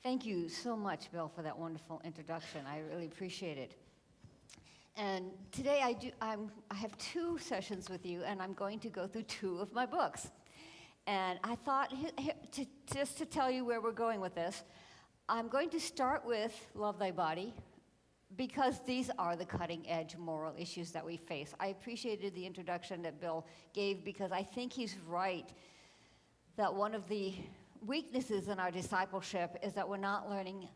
Thank you so much, Bill, for that wonderful introduction. I really appreciate it. And today I have 2 sessions with you, and I'm going to go through 2 of my books. And I thought, just to tell you where we're going with this, I'm going to start with Love Thy Body, because these are the cutting-edge moral issues that we face. I appreciated the introduction that Bill gave, because I think he's right that one of the weaknesses in our discipleship is that we're not learning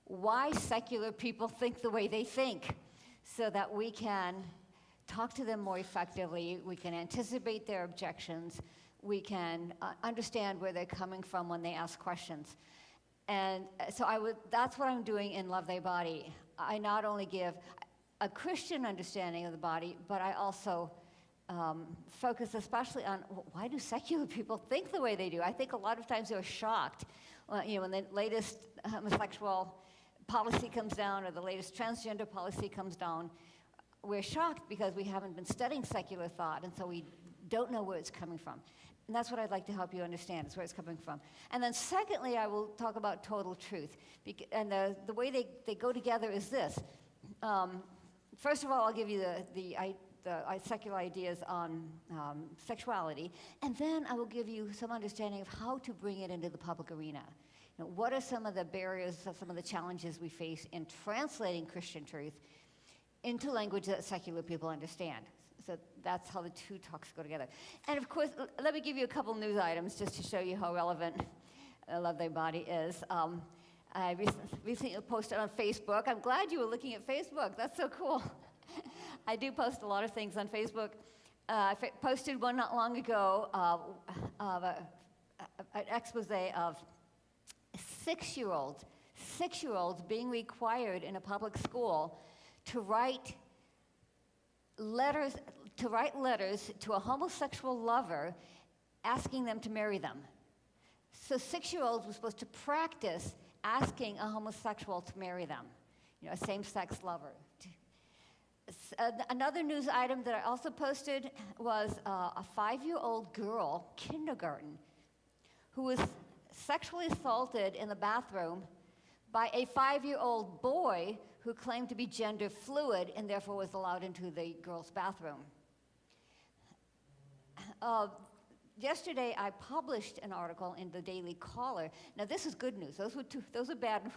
why secular people think the way they think, so that we can talk to them more effectively, we can anticipate their objections, we can understand where they're coming from when they ask questions. And so that's what I'm doing in Love Thy Body. I not only give a Christian understanding of the body, but I also focus especially on why do secular people think the way they do. I think a lot of times they're shocked when the latest homosexual policy comes down or the latest transgender policy comes down. We're shocked because we haven't been studying secular thought, and so we don't know where it's coming from. And that's what I'd like to help you understand, is where it's coming from. And then secondly, I will talk about total truth. And the way they go together is this. First of all, I'll give you the secular ideas on sexuality, and then I will give you some understanding of how to bring it into the public arena. What are some of the barriers, some of the challenges we face in translating Christian truth into language that secular people understand? So that's how the 2 talks go together. And of course, let me give you a couple news items just to show you how relevant Love Thy Body is. I recently posted on Facebook. I'm glad you were looking at Facebook. That's so cool. I do post a lot of things on Facebook. I posted one not long ago of an expose of 6-year-olds being required in a public school to write letters to a homosexual lover asking them to marry them. So 6-year-olds were supposed to practice asking a homosexual to marry them, a same-sex lover. Another news item that I also posted was a 5-year-old girl, kindergarten, who was sexually assaulted in the bathroom by a 5-year-old boy who claimed to be gender fluid and therefore was allowed into the girls' bathroom. Yesterday, I published an article in the Daily Caller. Now, this is good news. Those are bad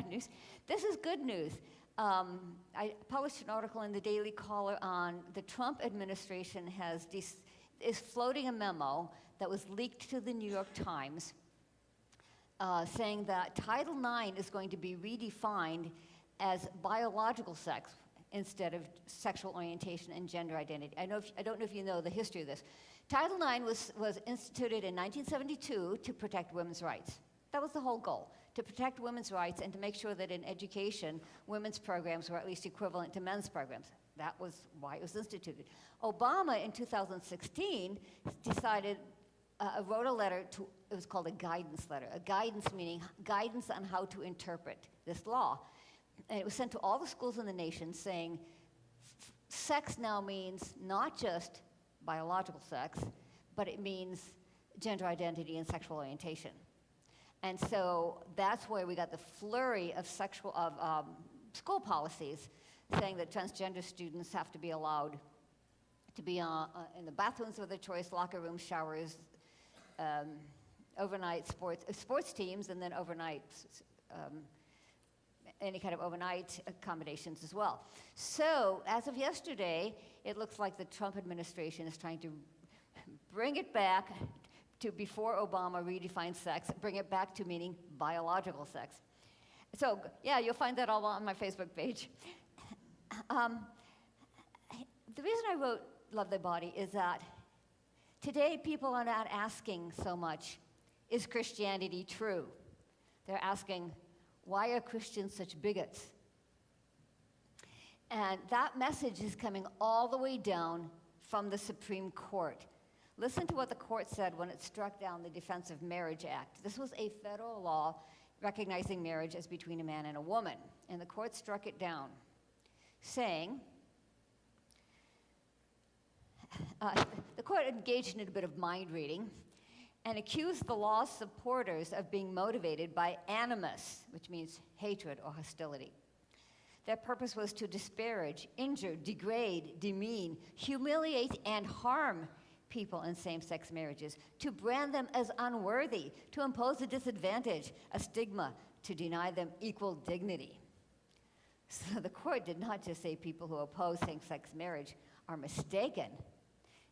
news. This is good news. I published an article in the Daily Caller on the Trump administration is floating a memo that was leaked to the New York Times saying that Title IX is going to be redefined as biological sex instead of sexual orientation and gender identity. I don't know if you know the history of this. Title IX was instituted in 1972 to protect women's rights. That was the whole goal, to protect women's rights and to make sure that in education, women's programs were at least equivalent to men's programs. That was why it was instituted. Obama, in 2016, wrote a letter it was called a guidance letter. A guidance meaning guidance on how to interpret this law. And it was sent to all the schools in the nation saying, sex now means not just biological sex, but it means gender identity and sexual orientation. And so that's where we got the flurry of school policies saying that transgender students have to be allowed to be in the bathrooms of their choice, locker rooms, showers, overnight sports teams, and then overnight any kind of overnight accommodations as well. So as of yesterday, it looks like the Trump administration is trying to bring it back to before Obama redefined sex, bring it back to meaning biological sex. So yeah, you'll find that all on my Facebook page. The reason I wrote Love Thy Body is that today people are not asking so much, is Christianity true? They're asking, why are Christians such bigots? And that message is coming all the way down from the Supreme Court. Listen to what the court said when it struck down the Defense of Marriage Act. This was a federal law recognizing marriage as between a man and a woman. And the court struck it down, saying, the court engaged in a bit of mind reading, and accused the law's supporters of being motivated by animus, which means hatred or hostility. Their purpose was to disparage, injure, degrade, demean, humiliate, and harm people in same-sex marriages, to brand them as unworthy, to impose a disadvantage, a stigma, to deny them equal dignity. So the court did not just say people who oppose same-sex marriage are mistaken.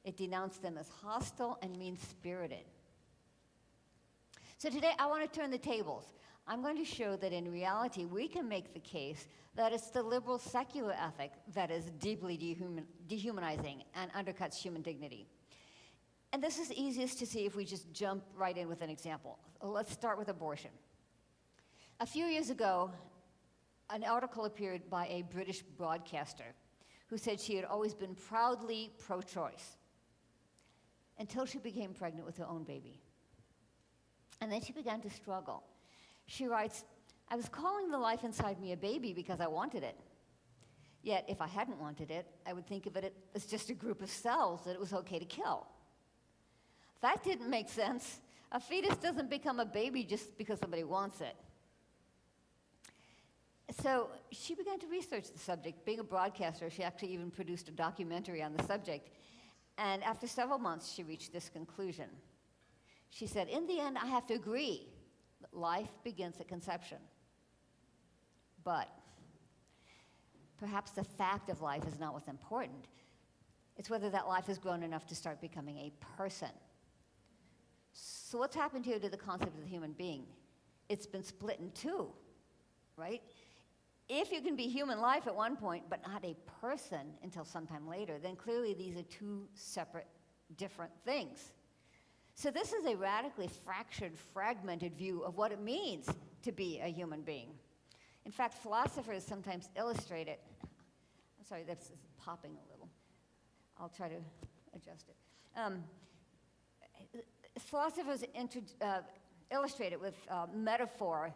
It denounced them as hostile and mean-spirited. So today I want to turn the tables. I'm going to show that in reality we can make the case that it's the liberal secular ethic that is deeply dehumanizing and undercuts human dignity. And this is easiest to see if we just jump right in with an example. Let's start with abortion. A few years ago, an article appeared by a British broadcaster who said she had always been proudly pro-choice until she became pregnant with her own baby. And then she began to struggle. She writes, "I was calling the life inside me a baby because I wanted it. Yet if I hadn't wanted it, I would think of it as just a group of cells that it was okay to kill. That didn't make sense. A fetus doesn't become a baby just because somebody wants it." So she began to research the subject. Being a broadcaster, she actually even produced a documentary on the subject. And after several months, she reached this conclusion. She said, "In the end, I have to agree that life begins at conception. But perhaps the fact of life is not what's important. It's whether that life has grown enough to start becoming a person." So what's happened here to the concept of the human being? It's been split in two, right? If you can be human life at one point, but not a person until sometime later, then clearly these are two separate, different things. So this is a radically fractured, fragmented view of what it means to be a human being. In fact, philosophers sometimes illustrate it. I'm sorry, that's popping a little. I'll try to adjust it. Philosophers illustrate it with metaphor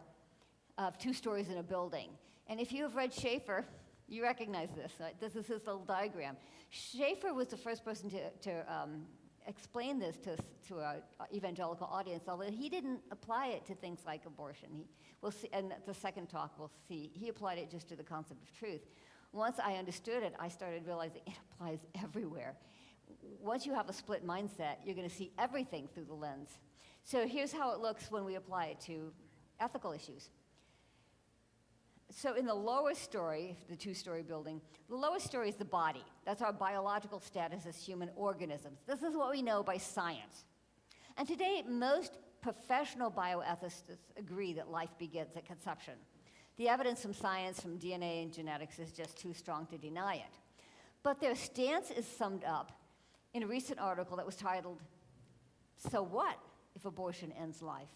of two stories in a building. And if you have read Schaeffer, you recognize this. Right? This is his little diagram. Schaeffer was the first person to explain this to an evangelical audience, although he didn't apply it to things like abortion. We'll see, and the second talk we'll see, he applied it just to the concept of truth. Once I understood it, I started realizing it applies everywhere. Once you have a split mindset, you're going to see everything through the lens. So here's how it looks when we apply it to ethical issues. So in the lowest story, the two-story building, the lowest story is the body. That's our biological status as human organisms. This is what we know by science. And today, most professional bioethicists agree that life begins at conception. The evidence from science, from DNA and genetics, is just too strong to deny it. But their stance is summed up in a recent article that was titled, "So What If Abortion Ends Life?"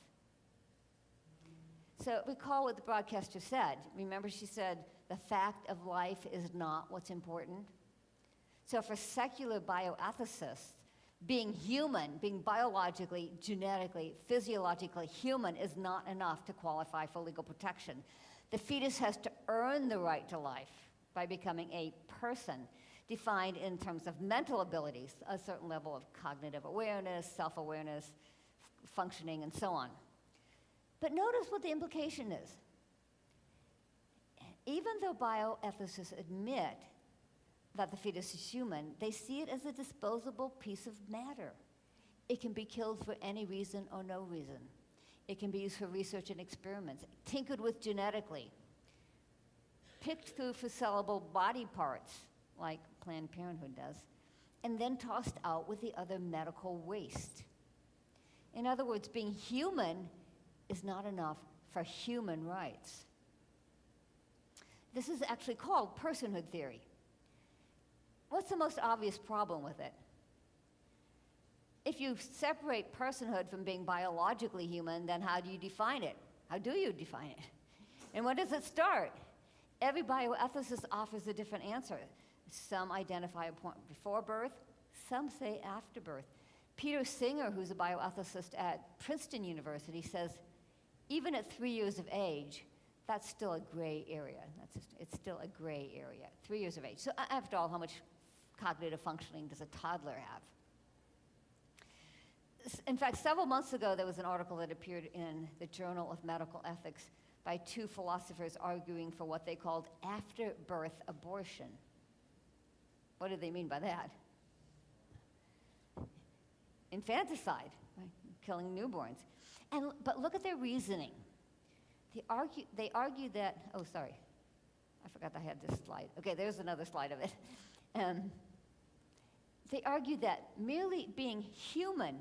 So recall what the broadcaster said. Remember, she said, the fact of life is not what's important. So for secular bioethicists, being human, being biologically, genetically, physiologically human is not enough to qualify for legal protection. The fetus has to earn the right to life by becoming a person, defined in terms of mental abilities, a certain level of cognitive awareness, self-awareness, functioning, and so on. But notice what the implication is. Even though bioethicists admit that the fetus is human, they see it as a disposable piece of matter. It can be killed for any reason or no reason. It can be used for research and experiments, tinkered with genetically, picked through for sellable body parts, like Planned Parenthood does, and then tossed out with the other medical waste. In other words, being human is not enough for human rights. This is actually called personhood theory. What's the most obvious problem with it? If you separate personhood from being biologically human, then how do you define it? How do you define it? And when does it start? Every bioethicist offers a different answer. Some identify a point before birth, some say after birth. Peter Singer, who's a bioethicist at Princeton University, says, even at 3 years of age, that's still a gray area. It's still a gray area, 3 years of age. So after all, how much cognitive functioning does a toddler have? In fact, several months ago, there was an article that appeared in the Journal of Medical Ethics by two philosophers arguing for what they called after-birth abortion. What do they mean by that? Infanticide, right? Killing newborns. But look at their reasoning. They argue that, oh, sorry. I forgot I had this slide. Okay, there's another slide of it. They argue that merely being human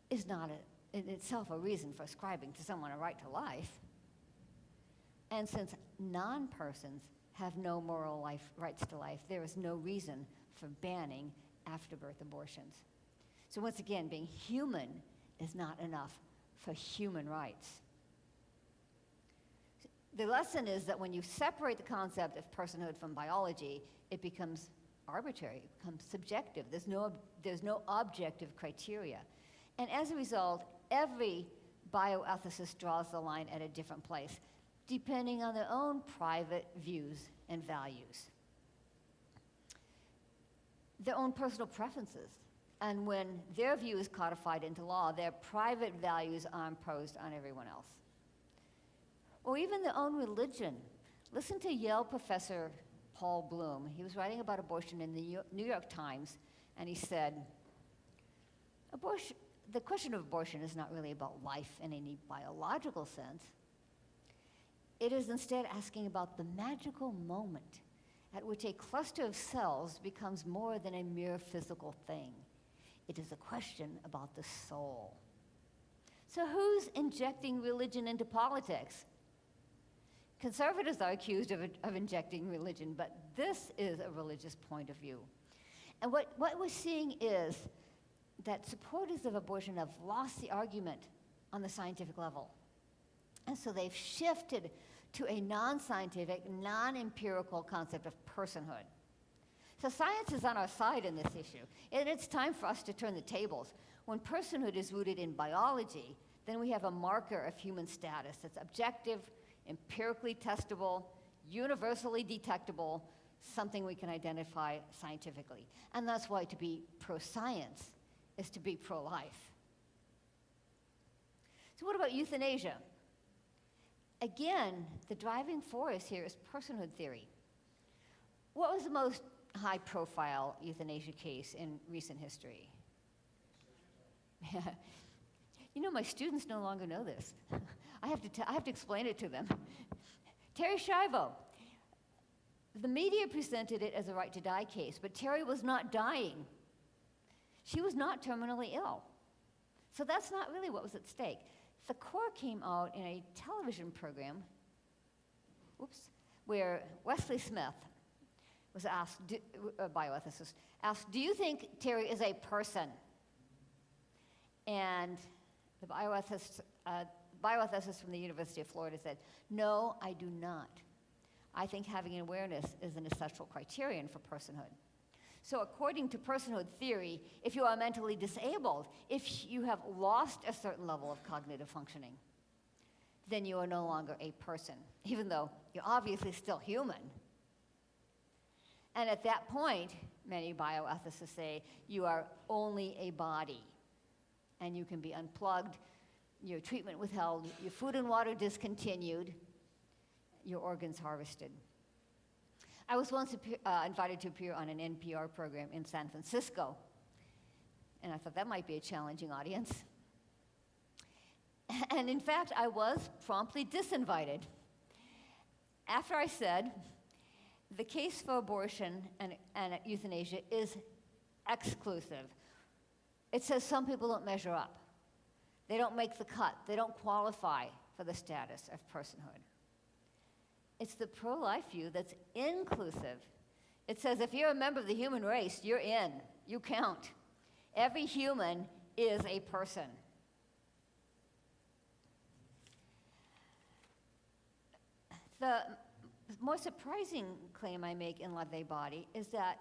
is not in itself a reason for ascribing to someone a right to life. And since non-persons have no moral rights to life, there is no reason for banning after-birth abortions. So once again, being human is not enough for human rights. The lesson is that when you separate the concept of personhood from biology, it becomes arbitrary, it becomes subjective. There's no objective criteria. And as a result, every bioethicist draws the line at a different place, depending on their own private views and values, their own personal preferences. And when their view is codified into law, their private values are imposed on everyone else. Or even their own religion. Listen to Yale professor Paul Bloom. He was writing about abortion in the New York Times, and he said, the question of abortion is not really about life in any biological sense. It is instead asking about the magical moment at which a cluster of cells becomes more than a mere physical thing. It is a question about the soul. So who's injecting religion into politics? Conservatives are accused of injecting religion, but this is a religious point of view. And what we're seeing is that supporters of abortion have lost the argument on the scientific level. And so they've shifted to a non-scientific, non-empirical concept of personhood. So science is on our side in this issue, and it's time for us to turn the tables. When personhood is rooted in biology, then we have a marker of human status that's objective, empirically testable, universally detectable, something we can identify scientifically. And that's why to be pro-science is to be pro-life. So what about euthanasia? Again, the driving force here is personhood theory. What was the most high-profile euthanasia case in recent history? You know, my students no longer know this. I have to explain it to them. Terri Schiavo. The media presented it as a right to die case, but Terri was not dying. She was not terminally ill. So that's not really what was at stake. The core came out in a television program, where Wesley Smith was asked, a bioethicist, asked, do you think Terri is a person? And the bioethicist from the University of Florida said, no, I do not. I think having an awareness is an essential criterion for personhood. So according to personhood theory, if you are mentally disabled, if you have lost a certain level of cognitive functioning, then you are no longer a person, even though you're obviously still human. And at that point, many bioethicists say, you are only a body, and you can be unplugged, your treatment withheld, your food and water discontinued, your organs harvested. I was once invited to appear on an NPR program in San Francisco, and I thought that might be a challenging audience. And in fact, I was promptly disinvited. After I said, the case for abortion and euthanasia is exclusive. It says some people don't measure up. They don't make the cut. They don't qualify for the status of personhood. It's the pro-life view that's inclusive. It says if you're a member of the human race, you're in. You count. Every human is a person. The more surprising claim I make in Love Thy Body is that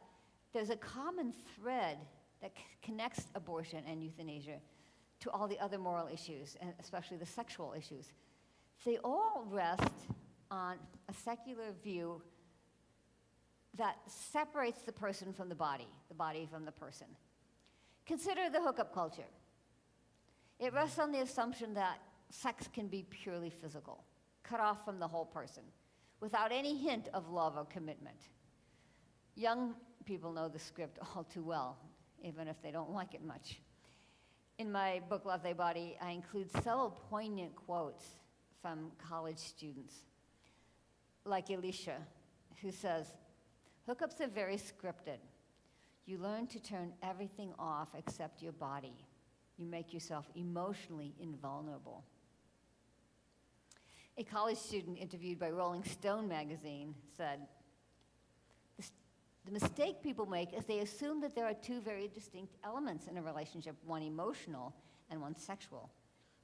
there's a common thread that connects abortion and euthanasia to all the other moral issues, and especially the sexual issues. They all rest on a secular view that separates the person from the body from the person. Consider the hookup culture. It rests on the assumption that sex can be purely physical, cut off from the whole person, without any hint of love or commitment. Young people know the script all too well, even if they don't like it much. In my book, Love Thy Body, I include several poignant quotes from college students, like Alicia, who says, "Hookups are very scripted. You learn to turn everything off except your body. You make yourself emotionally invulnerable." A college student interviewed by Rolling Stone magazine said, "The mistake people make is they assume that there are two very distinct elements in a relationship, one emotional and one sexual,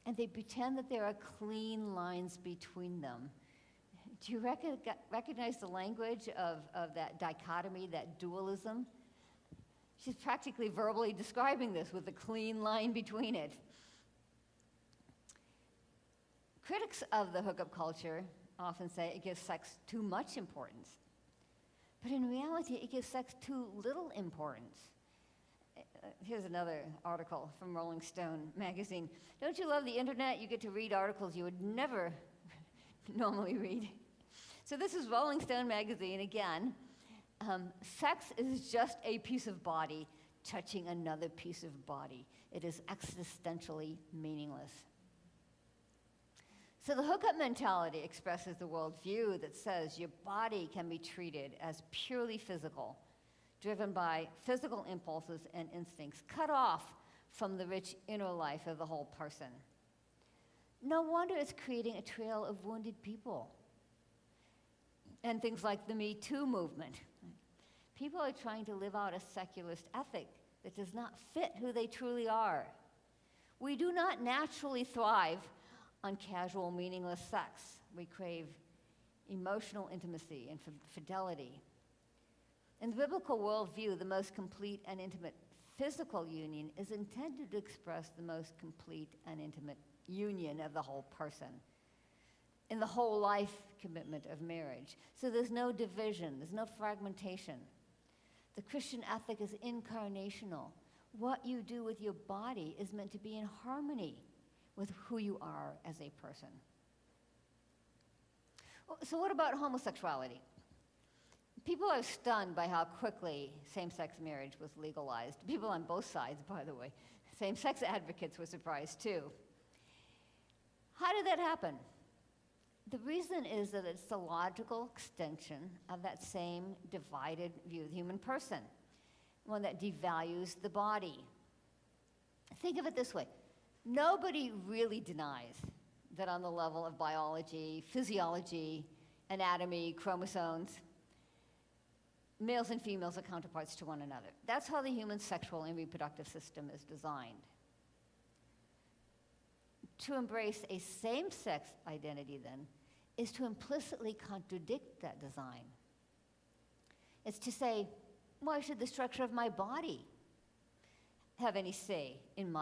and they pretend that there are clean lines between them." Do you recognize the language of that dichotomy, that dualism? She's practically verbally describing this with a clean line between it. Critics of the hookup culture often say it gives sex too much importance. But in reality, it gives sex too little importance. Here's another article from Rolling Stone magazine. Don't you love the internet? You get to read articles you would never normally read. So this is Rolling Stone magazine again. Sex is just a piece of body touching another piece of body. It is existentially meaningless. So the hookup mentality expresses the worldview that says your body can be treated as purely physical, driven by physical impulses and instincts, cut off from the rich inner life of the whole person. No wonder it's creating a trail of wounded people. And things like the Me Too movement. People are trying to live out a secularist ethic that does not fit who they truly are. We do not naturally thrive on casual, meaningless sex. We crave emotional intimacy and fidelity. In the biblical worldview, the most complete and intimate physical union is intended to express the most complete and intimate union of the whole person in the whole life commitment of marriage. So there's no division, there's no fragmentation. The Christian ethic is incarnational. What you do with your body is meant to be in harmony with who you are as a person. So what about homosexuality? People are stunned by how quickly same-sex marriage was legalized. People on both sides, by the way. Same-sex advocates were surprised too. How did that happen? The reason is that it's the logical extension of that same divided view of the human person, one that devalues the body. Think of it this way. Nobody really denies that on the level of biology, physiology, anatomy, chromosomes, males and females are counterparts to one another. That's how the human sexual and reproductive system is designed. To embrace a same-sex identity, then, is to implicitly contradict that design. It's to say, why should the structure of my body have any say in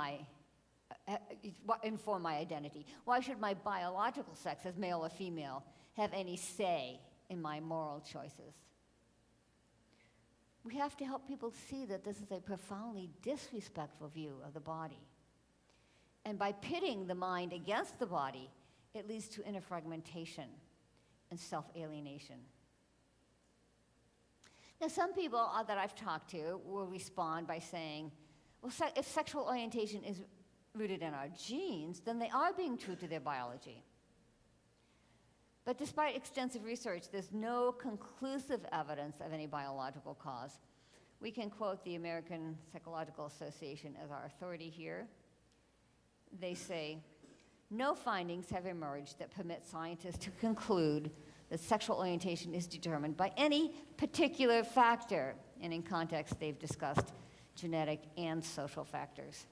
inform my identity? Why should my biological sex as male or female have any say in my moral choices? We have to help people see that this is a profoundly disrespectful view of the body. And by pitting the mind against the body, it leads to inner fragmentation and self-alienation. Now, some people that I've talked to will respond by saying, well, if sexual orientation is rooted in our genes, then they are being true to their biology. But despite extensive research, there's no conclusive evidence of any biological cause. We can quote the American Psychological Association as our authority here. They say, no findings have emerged that permit scientists to conclude that sexual orientation is determined by any particular factor. And in context, they've discussed genetic and social factors.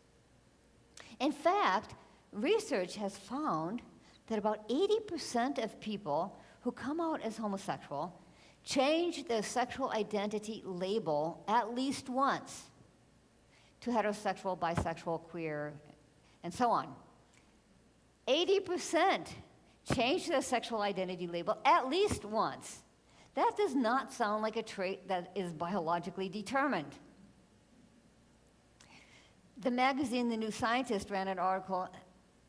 In fact, research has found that about 80% of people who come out as homosexual change their sexual identity label at least once to heterosexual, bisexual, queer, and so on. 80% change their sexual identity label at least once. That does not sound like a trait that is biologically determined. The magazine The New Scientist ran an article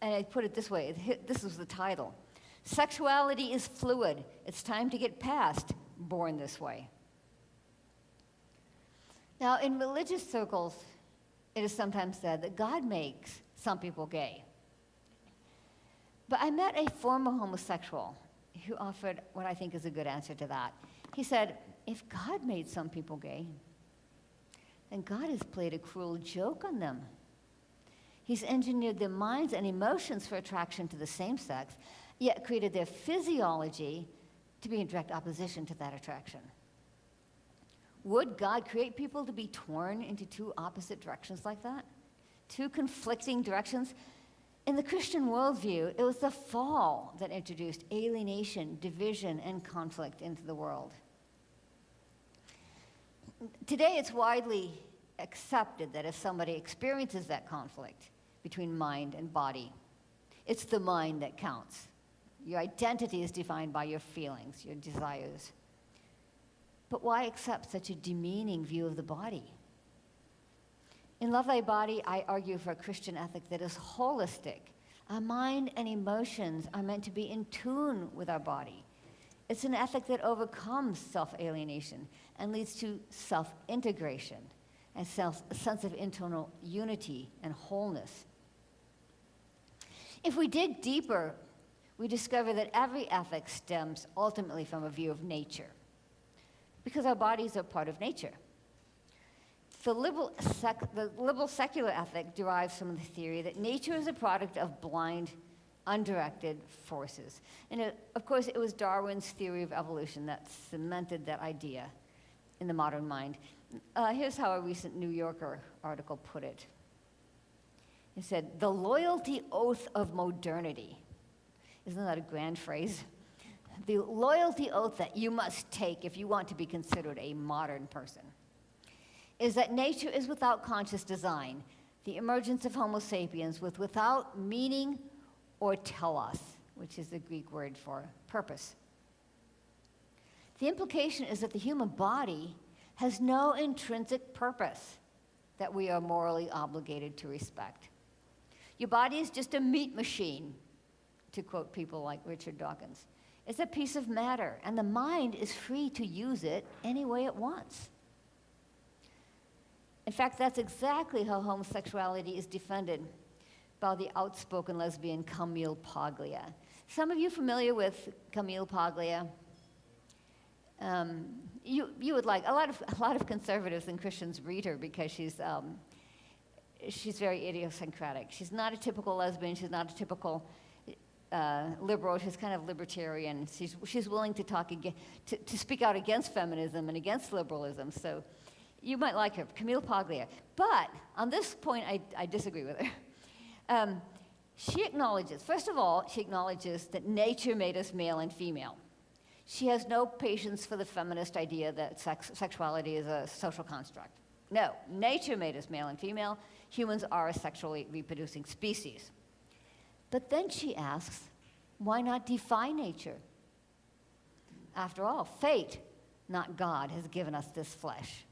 and I put it this way, this was the title. Sexuality is fluid. It's time to get past born this way. Now, in religious circles, it is sometimes said that God makes some people gay. But I met a former homosexual who offered what I think is a good answer to that. He said, if God made some people gay, then God has played a cruel joke on them. He's engineered their minds and emotions for attraction to the same sex, yet created their physiology to be in direct opposition to that attraction. Would God create people to be torn into two opposite directions like that? Two conflicting directions? In the Christian worldview, it was the fall that introduced alienation, division, and conflict into the world. Today, it's widely accepted that if somebody experiences that conflict between mind and body, it's the mind that counts. Your identity is defined by your feelings, your desires. But why accept such a demeaning view of the body? In Love Thy Body, I argue for a Christian ethic that is holistic. Our mind and emotions are meant to be in tune with our body. It's an ethic that overcomes self-alienation and leads to self-integration and a sense of internal unity and wholeness. If we dig deeper, we discover that every ethic stems ultimately from a view of nature, because our bodies are part of nature. The liberal secular ethic derives from the theory that nature is a product of blind, undirected forces. And of course, it was Darwin's theory of evolution that cemented that idea in the modern mind. Here's how a recent New Yorker article put it. It said, "The loyalty oath of modernity." Isn't that a grand phrase? The loyalty oath that you must take if you want to be considered a modern person is that nature is without conscious design, the emergence of Homo sapiens without meaning or telos, which is the Greek word for purpose. The implication is that the human body has no intrinsic purpose that we are morally obligated to respect. Your body is just a meat machine, to quote people like Richard Dawkins. It's a piece of matter, and the mind is free to use it any way it wants. In fact, that's exactly how homosexuality is defended by the outspoken lesbian Camille Paglia. Some of you familiar with Camille Paglia? You would like, a lot of conservatives and Christians read her because she's very idiosyncratic. She's not a typical lesbian, she's not a typical liberal, she's kind of libertarian. She's willing to talk to speak out against feminism and against liberalism. So you might like her, Camille Paglia. But on this point, I disagree with her. She acknowledges, first of all, she acknowledges that nature made us male and female. She has no patience for the feminist idea that sexuality is a social construct. No, nature made us male and female. Humans are a sexually reproducing species. But then she asks, why not defy nature? After all, fate, not God, has given us this flesh.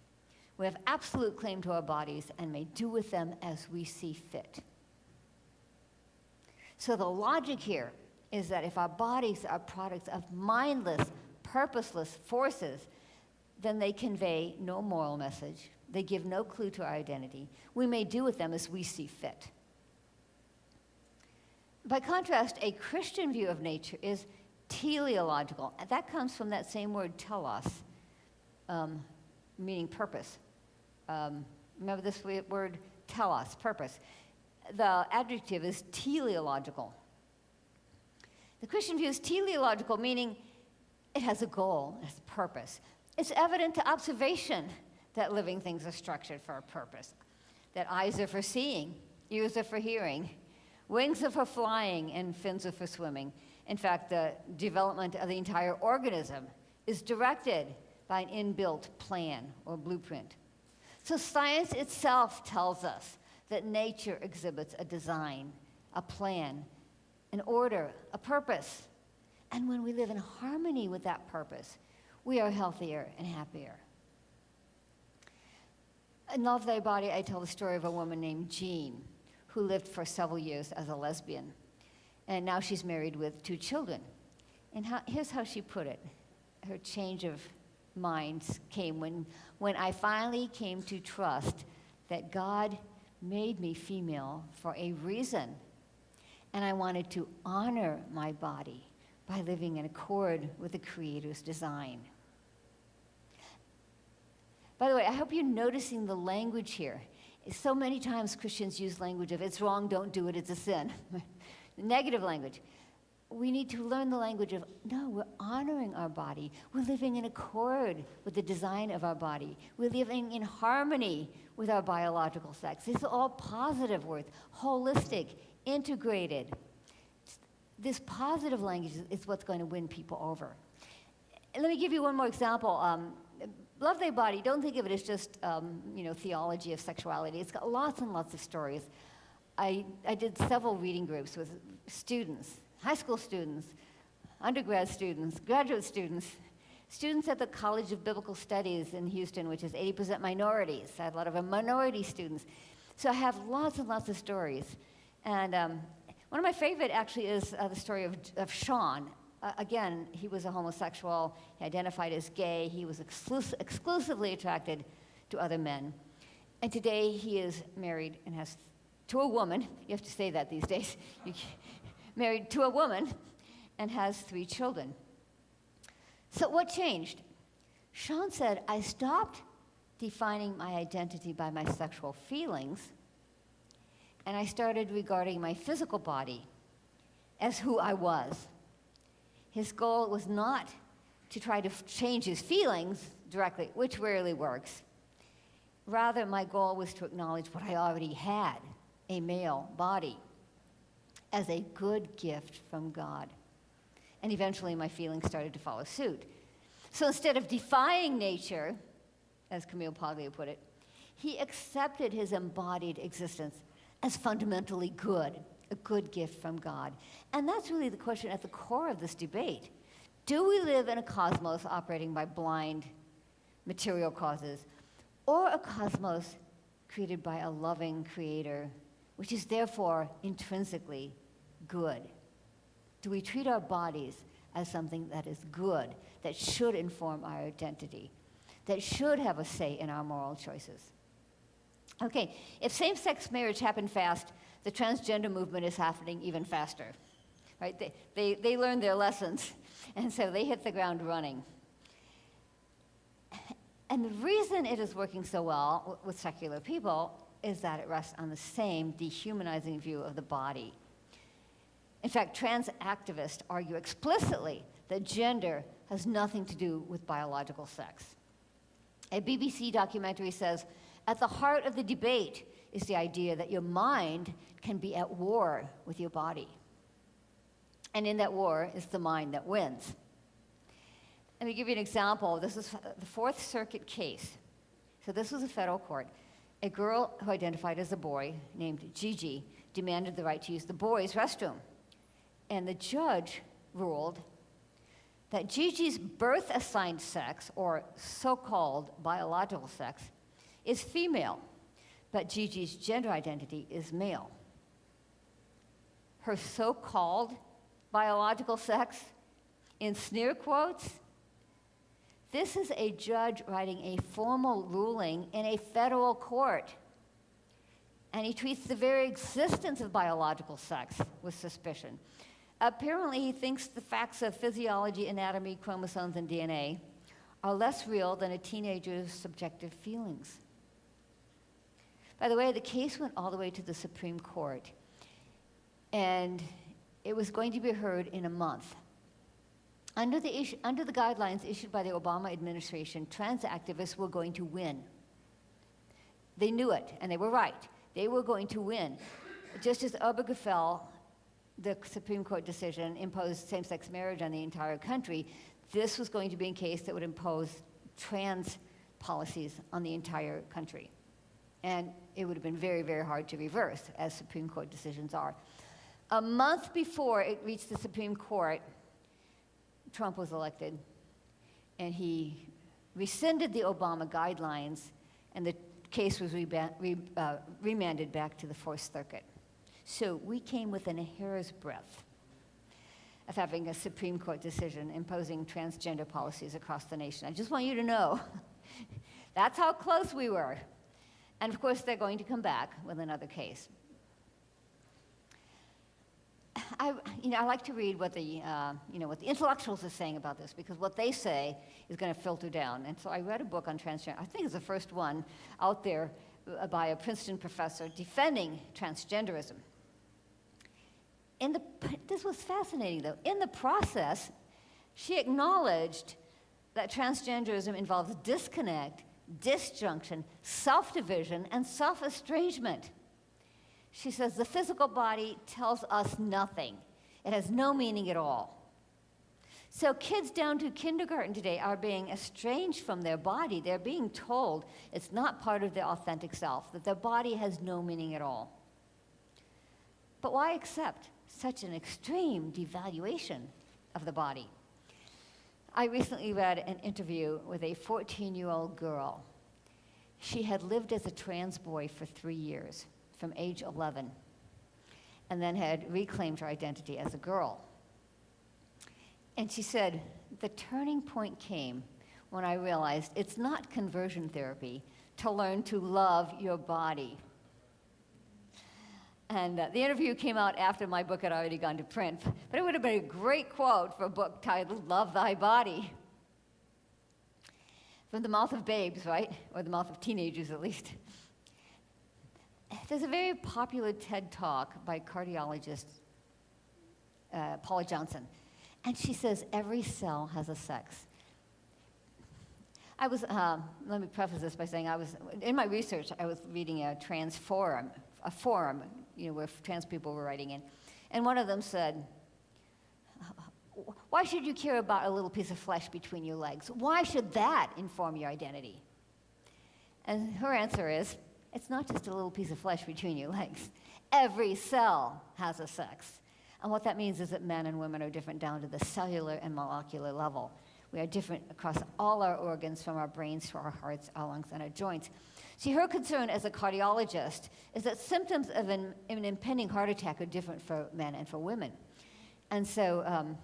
We have absolute claim to our bodies and may do with them as we see fit. So the logic here is that if our bodies are products of mindless, purposeless forces, then they convey no moral message. They give no clue to our identity. We may do with them as we see fit. By contrast, a Christian view of nature is teleological. And that comes from that same word, telos, meaning purpose. Remember this word, telos, purpose. The adjective is teleological. The Christian view is teleological, meaning it has a goal, it has a purpose. It's evident to observation that living things are structured for a purpose, that eyes are for seeing, ears are for hearing, wings are for flying, and fins are for swimming. In fact, the development of the entire organism is directed by an inbuilt plan or blueprint. So science itself tells us that nature exhibits a design, a plan, an order, a purpose. And when we live in harmony with that purpose, we are healthier and happier. In Love Thy Body, I tell the story of a woman named Jean, who lived for several years as a lesbian. And now she's married with 2 children. And here's how she put it. Her change of mind came when I finally came to trust that God made me female for a reason. And I wanted to honor my body by living in accord with the Creator's design. By the way, I hope you're noticing the language here. So many times Christians use language of, it's wrong, don't do it, it's a sin. Negative language. We need to learn the language of, no, we're honoring our body. We're living in accord with the design of our body. We're living in harmony with our biological sex. These are all positive words, holistic, integrated. This positive language is what's going to win people over. And let me give you one more example. Love Thy Body, don't think of it as just theology of sexuality. It's got lots and lots of stories. I did several reading groups with students, high school students, undergrad students, graduate students, students at the College of Biblical Studies in Houston, which is 80% minorities. I had a lot of minority students. So I have lots and lots of stories. And one of my favorite actually is the story of Sean. Again, he was a homosexual. He identified as gay. He was exclusively attracted to other men. And today he is married and has to a woman. You have to say that these days. Married to a woman and has 3 children. So what changed? Sean said, I stopped defining my identity by my sexual feelings, and I started regarding my physical body as who I was. His goal was not to try to change his feelings directly, which rarely works. Rather, my goal was to acknowledge what I already had, a male body, as a good gift from God. And eventually my feelings started to follow suit. So instead of defying nature, as Camille Paglia put it, he accepted his embodied existence as fundamentally good, a good gift from God. And that's really the question at the core of this debate. Do we live in a cosmos operating by blind material causes, or a cosmos created by a loving creator, which is therefore intrinsically good? Do we treat our bodies as something that is good, that should inform our identity, that should have a say in our moral choices? Okay, if same-sex marriage happened fast, the transgender movement is happening even faster, right? They learned their lessons, and so they hit the ground running. And the reason it is working so well with secular people is that it rests on the same dehumanizing view of the body. In fact, trans activists argue explicitly that gender has nothing to do with biological sex. A BBC documentary says, at the heart of the debate is the idea that your mind can be at war with your body. And in that war is the mind that wins. Let me give you an example. This is the Fourth Circuit case. So this was a federal court. A girl who identified as a boy named Gigi demanded the right to use the boys' restroom. And the judge ruled that Gigi's birth-assigned sex, or so-called biological sex, is female, but Gigi's gender identity is male. Her so-called biological sex, in sneer quotes, this is a judge writing a formal ruling in a federal court. And he treats the very existence of biological sex with suspicion. Apparently, he thinks the facts of physiology, anatomy, chromosomes, and DNA are less real than a teenager's subjective feelings. By the way, the case went all the way to the Supreme Court, and it was going to be heard in a month. Under the guidelines issued by the Obama administration, trans activists were going to win. They knew it, and they were right. They were going to win. Just as Obergefell, the Supreme Court decision, imposed same-sex marriage on the entire country, this was going to be a case that would impose trans policies on the entire country. And it would have been very, very hard to reverse, as Supreme Court decisions are. A month before it reached the Supreme Court, Trump was elected, and he rescinded the Obama guidelines, and the case was remanded back to the Fourth Circuit. So we came within a hair's breadth of having a Supreme Court decision imposing transgender policies across the nation. I just want you to know that's how close we were. And of course, they're going to come back with another case. I like to read what the intellectuals are saying about this, because what they say is going to filter down. And so I read a book on transgender. I think it's the first one out there by a Princeton professor defending transgenderism. This was fascinating, though. In the process, she acknowledged that transgenderism involves disconnect, disjunction, self-division, and self-estrangement. She says the physical body tells us nothing. It has no meaning at all. So kids down to kindergarten today are being estranged from their body. They're being told it's not part of their authentic self, that their body has no meaning at all. But why accept such an extreme devaluation of the body? I recently read an interview with a 14-year-old girl. She had lived as a trans boy for 3 years, from age 11, and then had reclaimed her identity as a girl. And she said, the turning point came when I realized it's not conversion therapy to learn to love your body. And the interview came out after my book had already gone to print, but it would have been a great quote for a book titled Love Thy Body. From the mouth of babes, right? Or the mouth of teenagers, at least. There's a very popular TED Talk by cardiologist Paula Johnson, and she says every cell has a sex. Let me preface this by saying in my research, I was reading a trans forum, where trans people were writing in, and one of them said, why should you care about a little piece of flesh between your legs? Why should that inform your identity? And her answer is, it's not just a little piece of flesh between your legs. Every cell has a sex. And what that means is that men and women are different down to the cellular and molecular level. We are different across all our organs, from our brains to our hearts, our lungs, and our joints. See, her concern as a cardiologist is that symptoms of an impending heart attack are different for men and for women. And so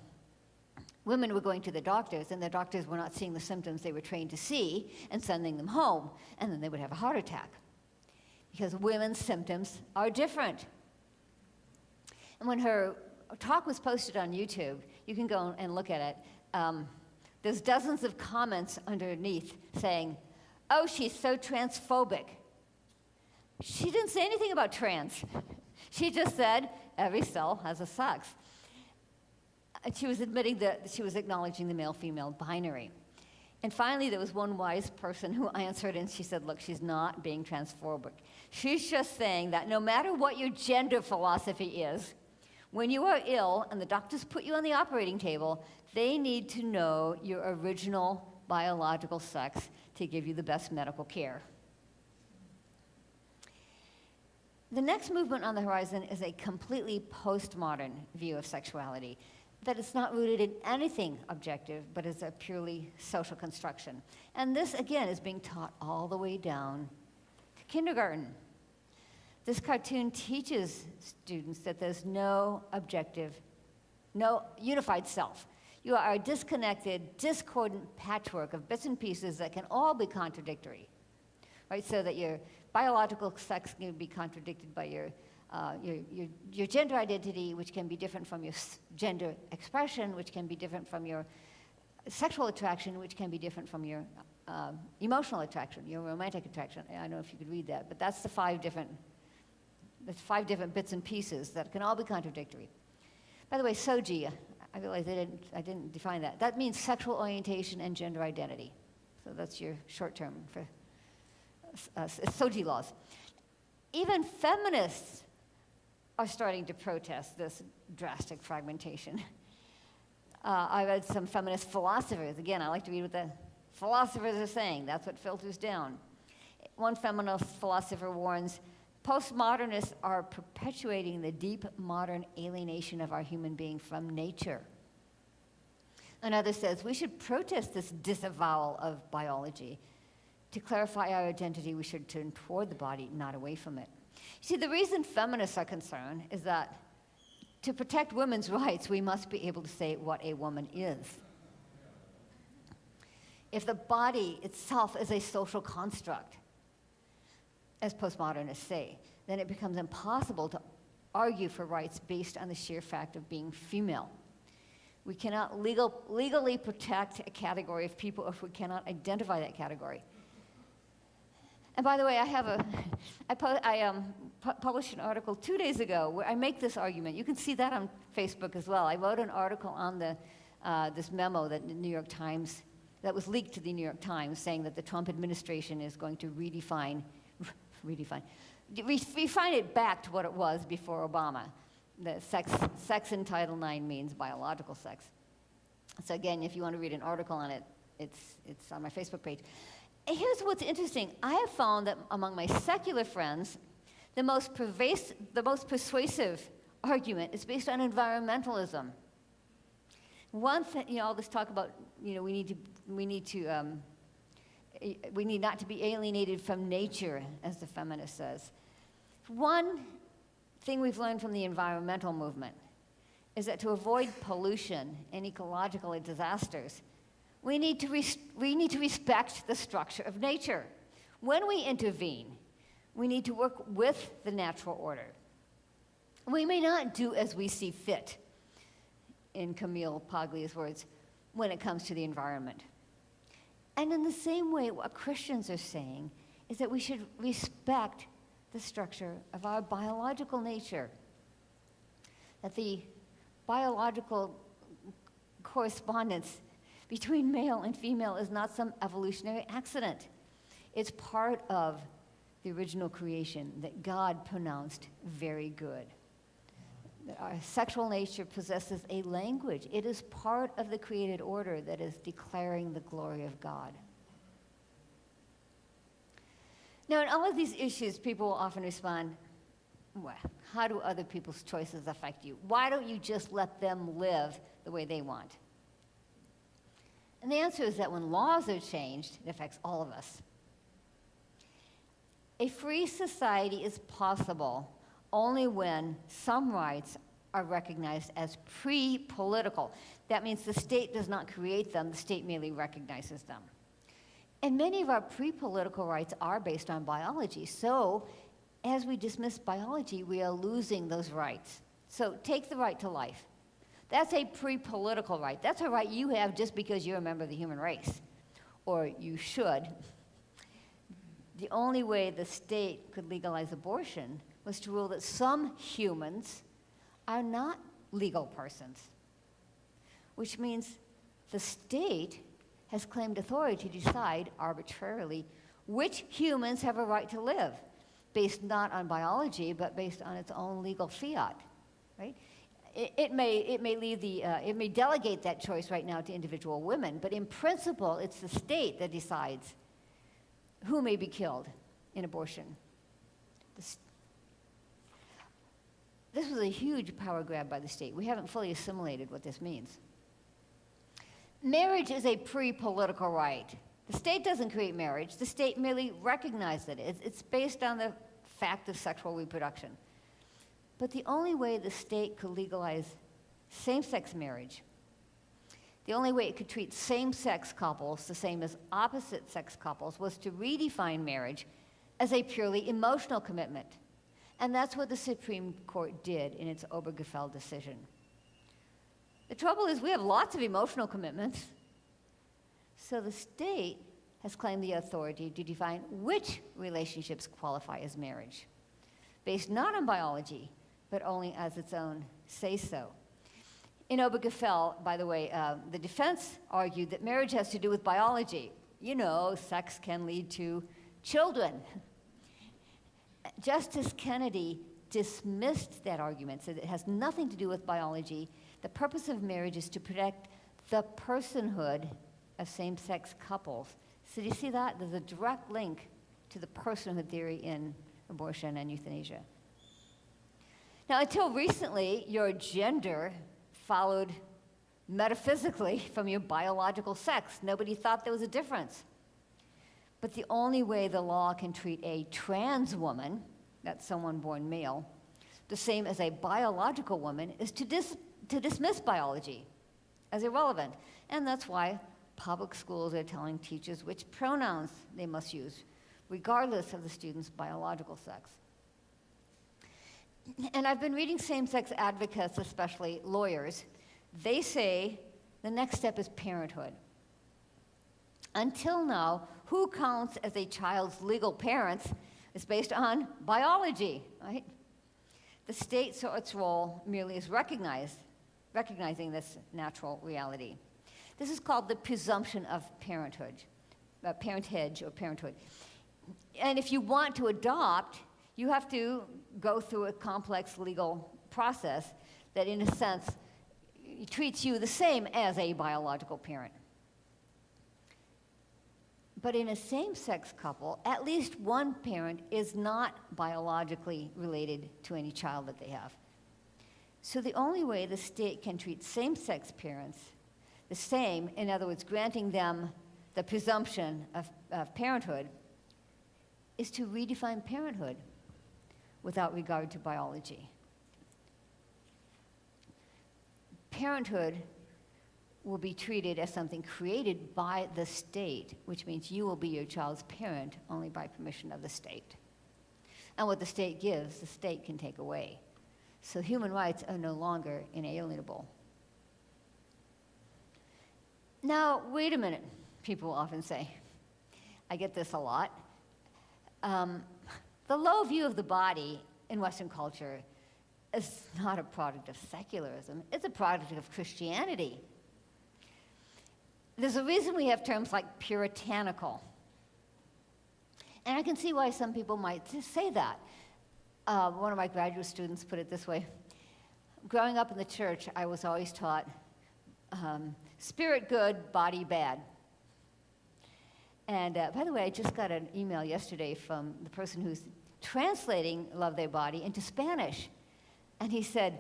women were going to the doctors, and the doctors were not seeing the symptoms they were trained to see and sending them home, and then they would have a heart attack, because women's symptoms are different. And when her talk was posted on YouTube, you can go and look at it, there's dozens of comments underneath saying, oh, she's so transphobic. She didn't say anything about trans. She just said, every cell has a sex. And she was admitting that she was acknowledging the male-female binary. And finally, there was one wise person who answered, and she said, look, she's not being transphobic. She's just saying that no matter what your gender philosophy is, when you are ill and the doctors put you on the operating table, they need to know your original biological sex to give you the best medical care. The next movement on the horizon is a completely postmodern view of sexuality, that it's not rooted in anything objective, but is a purely social construction. And this, again, is being taught all the way down to kindergarten. This cartoon teaches students that there's no objective, no unified self. You are a disconnected, discordant patchwork of bits and pieces that can all be contradictory, right? So that your biological sex can be contradicted by your gender identity, which can be different from your gender expression, which can be different from your sexual attraction, which can be different from your emotional attraction, your romantic attraction. I don't know if you could read that, but that's the five different bits and pieces that can all be contradictory. By the way, SOGI, I realized I didn't define that. That means sexual orientation and gender identity. So that's your short term for SOGI laws. Even feminists are starting to protest this drastic fragmentation. I read some feminist philosophers. Again, I like to read what the philosophers are saying. That's what filters down. One feminist philosopher warns, postmodernists are perpetuating the deep modern alienation of our human being from nature. Another says, we should protest this disavowal of biology. To clarify our identity, we should turn toward the body, not away from it. See, the reason feminists are concerned is that to protect women's rights, we must be able to say what a woman is. If the body itself is a social construct, as postmodernists say, then it becomes impossible to argue for rights based on the sheer fact of being female. We cannot legally protect a category of people if we cannot identify that category. And by the way, I published an article 2 days ago where I make this argument. You can see that on Facebook as well. I wrote an article on this memo that the New York Times, that was leaked to the New York Times, saying that the Trump administration is going to refine it back to what it was before Obama. The sex in Title IX means biological sex. So again, if you want to read an article on it, it's on my Facebook page. And here's what's interesting. I have found that among my secular friends, the most persuasive argument is based on environmentalism. One thing, all this talk about, we need not to be alienated from nature, as the feminist says. One thing we've learned from the environmental movement is that to avoid pollution and ecological disasters, we need to respect the structure of nature. When we intervene, we need to work with the natural order. We may not do as we see fit, in Camille Paglia's words, when it comes to the environment. And in the same way, what Christians are saying is that we should respect the structure of our biological nature, that the biological correspondence between male and female is not some evolutionary accident. It's part of the original creation that God pronounced very good. That our sexual nature possesses a language. It is part of the created order that is declaring the glory of God. Now, in all of these issues, people will often respond, well, how do other people's choices affect you? Why don't you just let them live the way they want? And the answer is that when laws are changed, it affects all of us. A free society is possible only when some rights are recognized as pre-political. That means the state does not create them, the state merely recognizes them. And many of our pre-political rights are based on biology. So as we dismiss biology, we are losing those rights. So take the right to life. That's a pre-political right. That's a right you have just because you're a member of the human race, or you should. The only way the state could legalize abortion was to rule that some humans are not legal persons, which means the state has claimed authority to decide arbitrarily which humans have a right to live, based not on biology, but based on its own legal fiat, right? It may delegate that choice right now to individual women, but in principle, it's the state that decides who may be killed in abortion. This was a huge power grab by the state. We haven't fully assimilated what this means. Marriage is a pre-political right. The state doesn't create marriage. The state merely recognizes it. It's based on the fact of sexual reproduction. But the only way the state could legalize same-sex marriage, the only way it could treat same-sex couples the same as opposite-sex couples, was to redefine marriage as a purely emotional commitment. And that's what the Supreme Court did in its Obergefell decision. The trouble is we have lots of emotional commitments. So the state has claimed the authority to define which relationships qualify as marriage, based not on biology, but only as its own say-so. In Obergefell, by the way, the defense argued that marriage has to do with biology. Sex can lead to children. Justice Kennedy dismissed that argument, said it has nothing to do with biology. The purpose of marriage is to protect the personhood of same-sex couples. So do you see that? There's a direct link to the personhood theory in abortion and euthanasia. Now, until recently, your gender followed metaphysically from your biological sex. Nobody thought there was a difference. But the only way the law can treat a trans woman, that's someone born male, the same as a biological woman, is to dismiss biology as irrelevant. And that's why public schools are telling teachers which pronouns they must use, regardless of the student's biological sex. And I've been reading same-sex advocates, especially lawyers. They say the next step is parenthood. Until now, who counts as a child's legal parents is based on biology, right? The state saw its role merely as recognizing this natural reality. This is called the presumption of parentage. And if you want to adopt, you have to go through a complex legal process that, in a sense, treats you the same as a biological parent. But in a same-sex couple, at least one parent is not biologically related to any child that they have. So the only way the state can treat same-sex parents the same, in other words, granting them the presumption of parenthood, is to redefine parenthood without regard to biology. Parenthood will be treated as something created by the state, which means you will be your child's parent only by permission of the state. And what the state gives, the state can take away. So human rights are no longer inalienable. Now, wait a minute, people often say. I get this a lot. The low view of the body in Western culture is not a product of secularism, it's a product of Christianity. There's a reason we have terms like puritanical. And I can see why some people might say that. One of my graduate students put it this way. Growing up in the church, I was always taught, spirit good, body bad. And by the way, I just got an email yesterday from the person who's translating Love Thy Body into Spanish. And he said,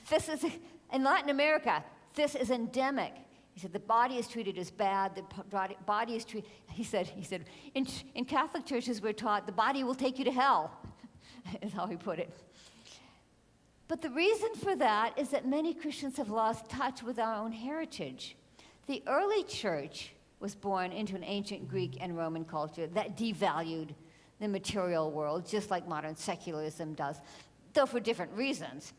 this is, in Latin America, this is endemic. He said, the body is treated as bad, the body is treated, he said, in Catholic churches we're taught the body will take you to hell, is how he put it. But the reason for that is that many Christians have lost touch with our own heritage. The early church was born into an ancient Greek and Roman culture that devalued the material world, just like modern secularism does, though for different reasons.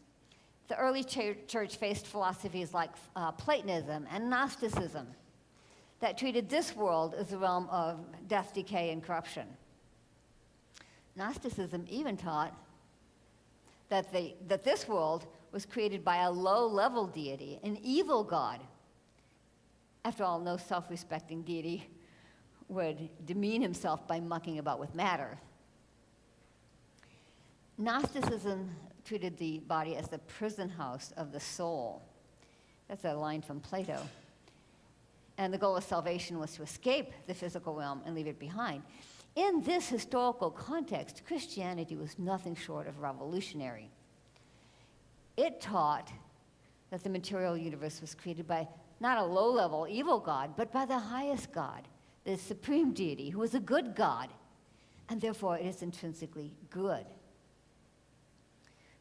The early church faced philosophies like Platonism and Gnosticism that treated this world as a realm of death, decay, and corruption. Gnosticism even taught that this world was created by a low-level deity, an evil god. After all, no self-respecting deity would demean himself by mucking about with matter. Gnosticism treated the body as the prison house of the soul. That's a line from Plato. And the goal of salvation was to escape the physical realm and leave it behind. In this historical context, Christianity was nothing short of revolutionary. It taught that the material universe was created by not a low-level evil god, but by the highest God, the supreme deity, who is a good God, and therefore it is intrinsically good.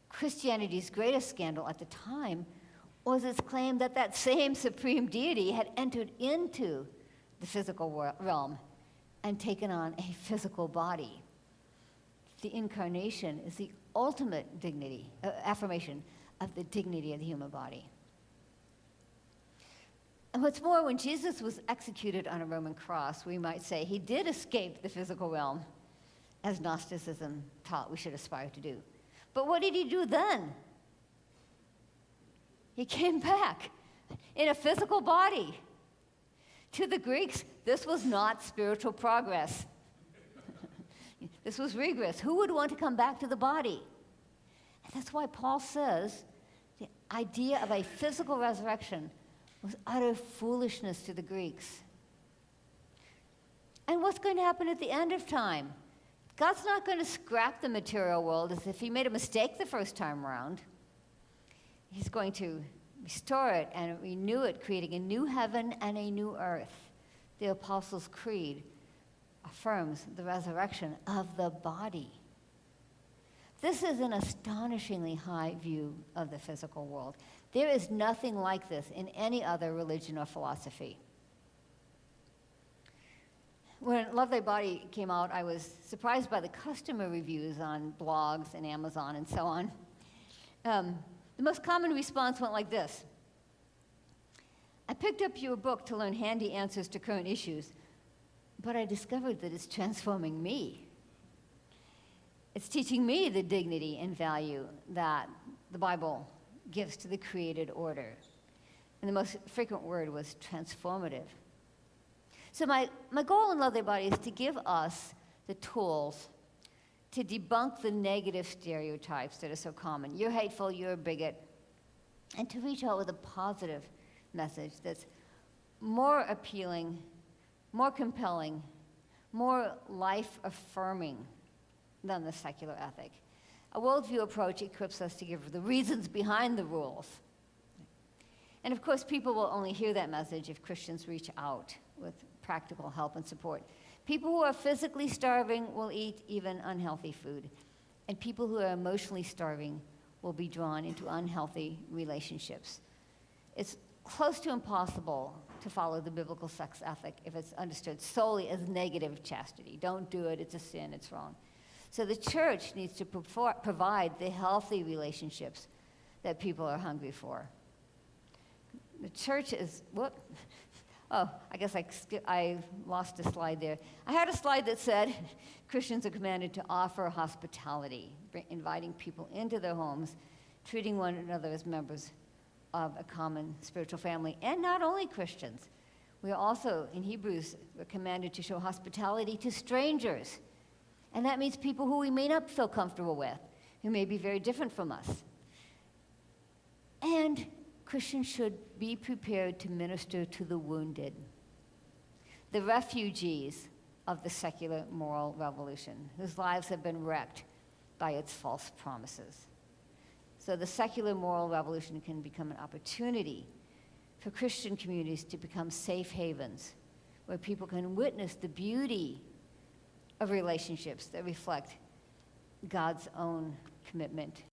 Christianity's greatest scandal at the time was its claim that that same supreme deity had entered into the physical realm and taken on a physical body. The incarnation is the ultimate affirmation of the dignity of the human body. And what's more, when Jesus was executed on a Roman cross, we might say he did escape the physical realm, as Gnosticism taught we should aspire to do. But what did he do then? He came back in a physical body. To the Greeks, this was not spiritual progress. This was regress. Who would want to come back to the body? And that's why Paul says the idea of a physical resurrection was utter foolishness to the Greeks. And what's going to happen at the end of time? God's not going to scrap the material world as if he made a mistake the first time around. He's going to restore it and renew it, creating a new heaven and a new earth. The Apostles' Creed affirms the resurrection of the body. This is an astonishingly high view of the physical world. There is nothing like this in any other religion or philosophy. When Love Thy Body came out, I was surprised by the customer reviews on blogs and Amazon and so on. The most common response went like this: I picked up your book to learn handy answers to current issues, but I discovered that it's transforming me. It's teaching me the dignity and value that the Bible gives to the created order. And the most frequent word was transformative. So my goal in Love Thy Body is to give us the tools to debunk the negative stereotypes that are so common. You're hateful, you're a bigot, and to reach out with a positive message that's more appealing, more compelling, more life-affirming than the secular ethic. A worldview approach equips us to give the reasons behind the rules. And of course, people will only hear that message if Christians reach out with practical help and support. People who are physically starving will eat even unhealthy food, and people who are emotionally starving will be drawn into unhealthy relationships. It's close to impossible to follow the biblical sex ethic if it's understood solely as negative chastity. Don't do it, it's a sin, it's wrong. So the church needs to provide the healthy relationships that people are hungry for. The church is, Oh, I guess I lost a slide there. I had a slide that said Christians are commanded to offer hospitality, inviting people into their homes, treating one another as members of a common spiritual family. And not only Christians. We are also, in Hebrews, we're commanded to show hospitality to strangers. And that means people who we may not feel comfortable with, who may be very different from us. And Christians should be prepared to minister to the wounded, the refugees of the secular moral revolution, whose lives have been wrecked by its false promises. So the secular moral revolution can become an opportunity for Christian communities to become safe havens where people can witness the beauty of relationships that reflect God's own commitment